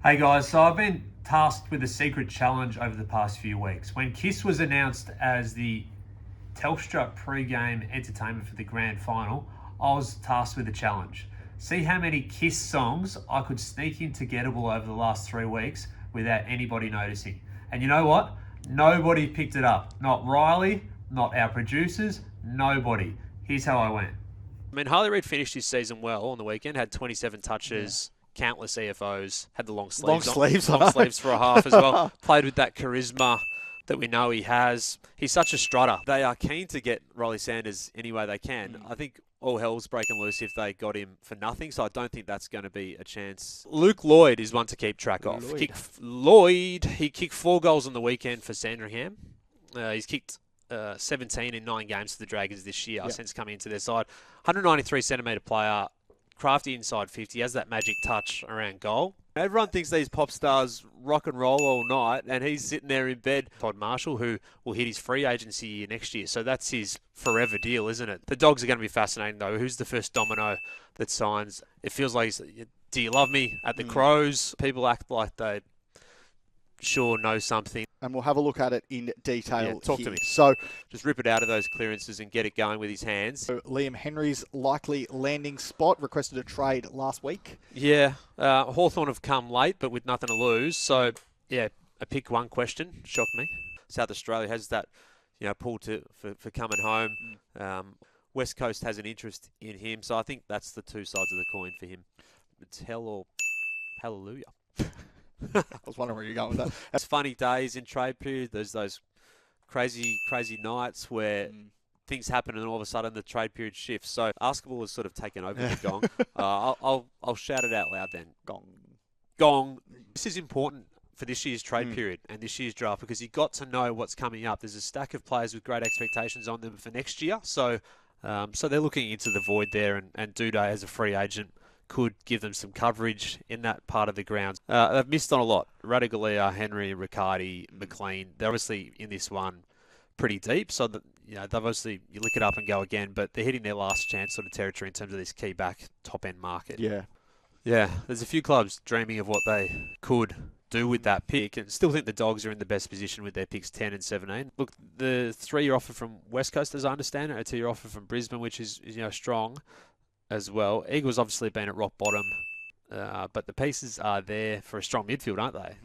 Hey guys, so I've been tasked with a secret challenge over the past few weeks. When KISS was announced as the Telstra Pre-Game Entertainment for the Grand Final, I was tasked with a challenge. See how many KISS songs I could sneak into Gettable over the last 3 weeks without anybody noticing. And you know what? Nobody picked it up. Not Riley, not our producers, nobody. Here's how I went. I mean, Harley Reid finished his season well on the weekend, had 27 touches, countless EFOs, had the long sleeves long sleeves for a half as well. Played with that charisma that we know he has. He's such a strutter. They are keen to get Riley Sanders any way they can. I think all hell's breaking loose if they got him for nothing, so I don't think that's going to be a chance. Luke Lloyd is one to keep track of. He kicked 4 goals on the weekend for Sandringham. He's kicked 17 in 9 games for the Dragons this year since coming into their side. 193 centimetre player, crafty inside 50, has that magic touch around goal. Everyone thinks these pop stars rock and roll all night, and he's sitting there in bed. Todd Marshall, who will hit his free agency year next year, so that's his forever deal, isn't it? The Dogs are going to be fascinating, though. Who's the first domino that signs? It feels like, do you love me at the Crows? People act like they sure know something. And we'll have a look at it in detail. Yeah, talk to me. So, just rip it out of those clearances and get it going with his hands. Liam Henry's likely landing spot, requested a trade last week. Yeah, Hawthorn have come late, but with nothing to lose. So, yeah, a pick one question shocked me. South Australia has that, pull for coming home. West Coast has an interest in him, so I think that's the two sides of the coin for him. It's hell or hallelujah. I was wondering where you're going with that. It's funny days in trade period. There's those crazy nights where things happen and all of a sudden the trade period shifts. So basketball has sort of taken over the gong. I'll shout it out loud then. Gong. This is important for this year's trade period and this year's draft because you've got to know what's coming up. There's a stack of players with great expectations on them for next year. So they're looking into the void there, and Duday as a free agent could give them some coverage in that part of the ground. They've missed on a lot. Radigalia, Henry, Riccardi, McLean, they're obviously in this one pretty deep. So that, they've obviously, you lick it up and go again, but they're hitting their last chance sort of territory in terms of this key back top-end market. Yeah. There's a few clubs dreaming of what they could do with that pick, and still think the Dogs are in the best position with their picks 10 and 17. Look, the 3-year offer from West Coast, as I understand it, a 2-year offer from Brisbane, which is strong as well. Eagles obviously been at rock bottom, but the pieces are there for a strong midfield, aren't they?